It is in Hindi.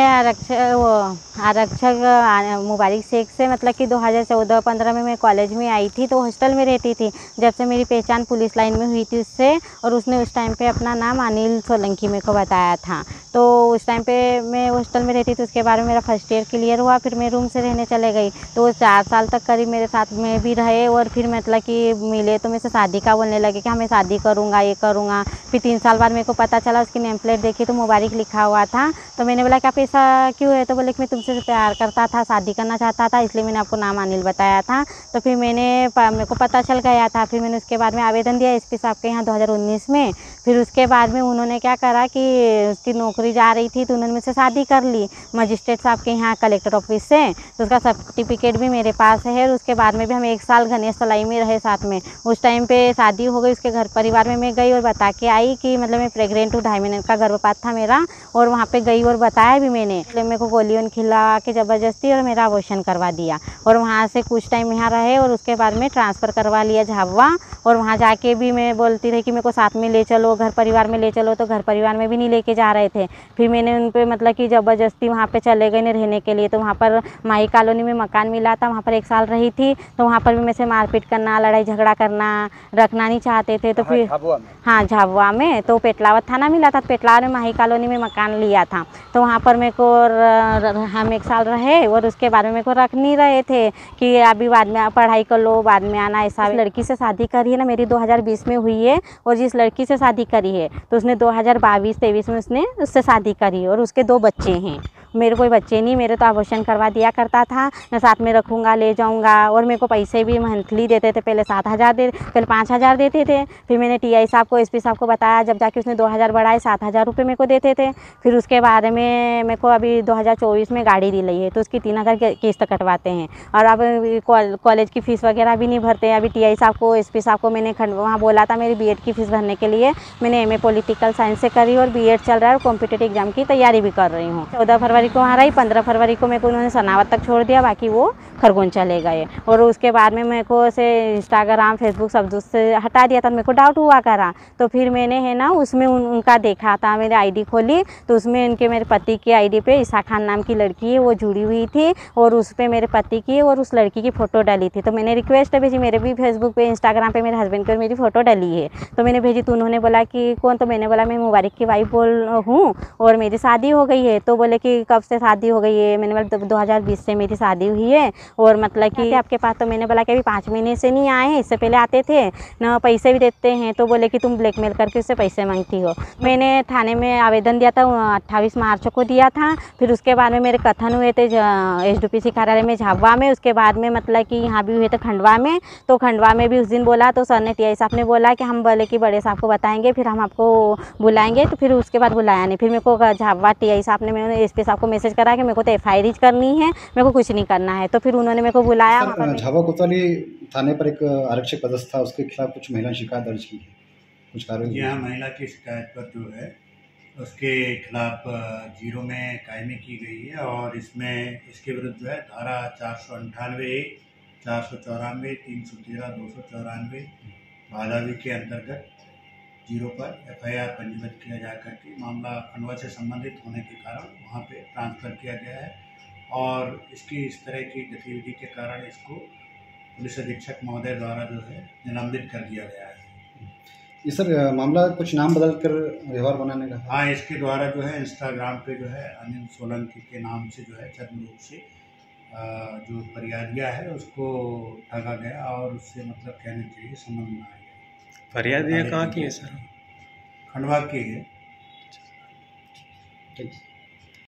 आरक्षक मुबारिक शेख से मतलब कि 2014-15 में मैं कॉलेज में आई थी, तो हॉस्टल में रहती थी। जब से मेरी पहचान पुलिस लाइन में हुई थी उससे, और उसने उस टाइम पे अपना नाम अनिल सोलंकी मेरे को बताया था। तो उस टाइम पे मैं हॉस्टल में रहती थी। उसके बाद में मेरा फर्स्ट ईयर क्लियर हुआ, फिर मैं रूम से रहने चले गई। तो वो 4 साल तक करीब मेरे साथ में भी रहे, और फिर मतलब कि मिले तो मेरे से शादी का बोलने लगे कि हाँ मैं शादी करूँगा, ये करूँगा। फिर 3 साल बाद मेरे को पता चला, उसकी नेम प्लेट देखी तो मुबारिक लिखा हुआ था। तो मैंने बोला कि आप ऐसा क्यों है? तो बोले कि मैं तुमसे प्यार करता था, शादी करना चाहता था, इसलिए मैंने आपको नाम अनिल बताया था। तो फिर मेरे को पता चल गया था। फिर मैंने उसके बाद में आवेदन दिया एसपी साहब के यहाँ 2019 में। फिर उसके बाद में उन्होंने क्या करा कि उसकी नौकरी जा रही थी, तो उन्होंने मुझसे शादी कर ली मजिस्ट्रेट साहब के यहाँ कलेक्टर ऑफिस से। तो उसका सर्टिफिकेट भी मेरे पास है। और उसके बाद में भी हम 1 साल गणेश तलाई में रहे साथ में। उस टाइम पे शादी हो गई, उसके घर परिवार में मैं गई और बता के आई कि मतलब मैं प्रेग्नेंट हूँ, 2.5 महीने का गर्भपात था मेरा। और वहाँ पे गई और बताया भी मैंने। मेरे को गोलियों खिला के ज़बरदस्ती और मेरा अबॉर्शन करवा दिया। और वहाँ से कुछ टाइम यहाँ रहे, और उसके बाद में ट्रांसफ़र करवा लिया झाबुआ। और वहाँ जाके भी मैं बोलती रही कि मेरे को साथ में ले चलो, घर परिवार में ले चलो, तो घर परिवार में भी नहीं लेके जा रहे थे। फिर मैंने उन पे मतलब कि ज़बरदस्ती वहाँ पे चले गए रहने के लिए। तो वहाँ पर माही कॉलोनी में मकान मिला था, वहाँ पर 1 साल रही थी। तो वहाँ पर भी मेरे से मारपीट करना, लड़ाई झगड़ा करना, रखना नहीं चाहते थे। तो फिर हाँ झाबुआ में, तो पेटलावत थाना मिला था, पेटलावत में माही कॉलोनी में मकान लिया था। तो वहाँ पर मेरे को हम 1 साल रहे, और उसके बाद में मेरे को रख नहीं रहे थे कि अभी बाद में पढ़ाई कर लो, बाद में आना। ऐसा लड़की से शादी करी है ना, मेरी 2020 में हुई है। और जिस लड़की से शादी करी है तो उसने 2022-23 में उससे शादी करी, और उसके 2 बच्चे हैं। मेरे कोई बच्चे नहीं, मेरे तो अबॉर्शन करवा दिया करता था। मैं साथ में रखूँगा, ले जाऊँगा। और मेरे को पैसे भी मंथली देते थे, पहले 7,000 पहले 5,000 देते थे। फिर मैंने टीआई साहब को, एसपी साहब को बताया, जब जाके उसने 2,000 बढ़ाए, 7,000 रुपये मेरे को देते थे। फिर उसके बारे में मेरे को अभी 2024 में गाड़ी दिलाई है, तो उसकी 3,000 किस्त कटवाते हैं। और अब कॉलेज की फ़ीस वगैरह भी नहीं भरते हैं। अभी टीआई साहब को, एसपी साहब को मैंने वहाँ बोला था मेरी बीएड की फ़ीस भरने के लिए। मैंने एमए पॉलिटिकल साइंस से करी, और बीएड चल रहा है, और कॉम्पिटिटिव एग्जाम की तैयारी भी कर रही हूँ। 14 फरवरी को वहाँ रही, 15 फरवरी को मेरे को उन्होंने सनावत तक छोड़ दिया, बाकी वो खरगोन चले गए। और उसके बाद में मेरे को से इंस्टाग्राम, फेसबुक सब से हटा दिया था। मेरे को डाउट हुआ करा, तो फिर मैंने है ना उसमें उनका देखा था, मेरे आईडी खोली, तो उसमें उनके मेरे पति की आईडी पे ईसा खान नाम की लड़की है वो जुड़ी हुई थी, और उस पर मेरे पति की और उस लड़की की फ़ोटो डाली थी। तो मैंने रिक्वेस्ट भेजी, मेरे भी फेसबुक पे, इंस्टाग्राम पे मेरे हस्बैंड की और मेरी फ़ोटो डाली है। तो मैंने भेजी, तो उन्होंने बोला कि कौन? तो मैंने बोला मैं मुबारिक की वाइफ हूँ, और मेरी शादी हो गई है। तो बोले कि कब से शादी हो गई है? मैंने बोला 2020 से मेरी शादी हुई है। और मतलब कि आपके पास? तो मैंने बोला कि अभी 5 महीने से नहीं आए हैं, इससे पहले आते थे ना, पैसे भी देते हैं। तो बोले कि तुम ब्लैकमेल करके उससे पैसे मांगती हो। मैंने थाने में आवेदन दिया था, 28 मार्च को दिया था। फिर उसके बाद में मेरे कथन हुए थे एसडीपीसी कार्यालय में झाबुआ में। उसके बाद में मतलब कि यहाँ भी हुए थे खंडवा में। तो खंडवा में भी उस दिन बोला, तो सर ने, टीआई साहब ने बोला कि हम बोले कि बड़े साहब को बताएंगे, फिर हम आपको बुलाएंगे। तो फिर उसके बाद बुलाया नहीं। फिर मेरे को झाबुआ टीआई साहब ने, मैंने एसपी साहब को मैसेज करा कि मेरे को तो एफआईआर करनी है, मेरे को कुछ नहीं करना है। तो फिर उन्होंने मेरे को बुलाया। झाबुआ कोतवाली थाने पर एक आरक्षक पदस्थ था, उसके खिलाफ कुछ महिला शिकायत दर्ज की है, कुछ कार्रवाई? जी हाँ, महिला की शिकायत पर जो है उसके खिलाफ 0 में कायमी की गई है। और इसमें इसके विरुद्ध जो है धारा 498, 494, 313, 294 भादावी के अंतर्गत 0 पर एफआईआर पंजीबद्ध किया जा करके मामला खंडवा से संबंधित होने के कारण वहाँ पे ट्रांसफ़र किया गया है। और इसकी इस तरह की गतिविधि के कारण इसको पुलिस अधीक्षक महोदय द्वारा जो है निलंबित कर दिया गया है। ये सर मामला कुछ नाम बदल कर व्यवहार बनाने का? हाँ, इसके द्वारा जो है इंस्टाग्राम पे जो है अनिल सोलंकी के नाम से जो है छद्म रूप से जो फरियादिया है उसको ठगा गया, और उससे मतलब कहने चाहिए संबंध बनाया गया। फरियादिया कहाँ की है सर? खंडवा की है। ठीक।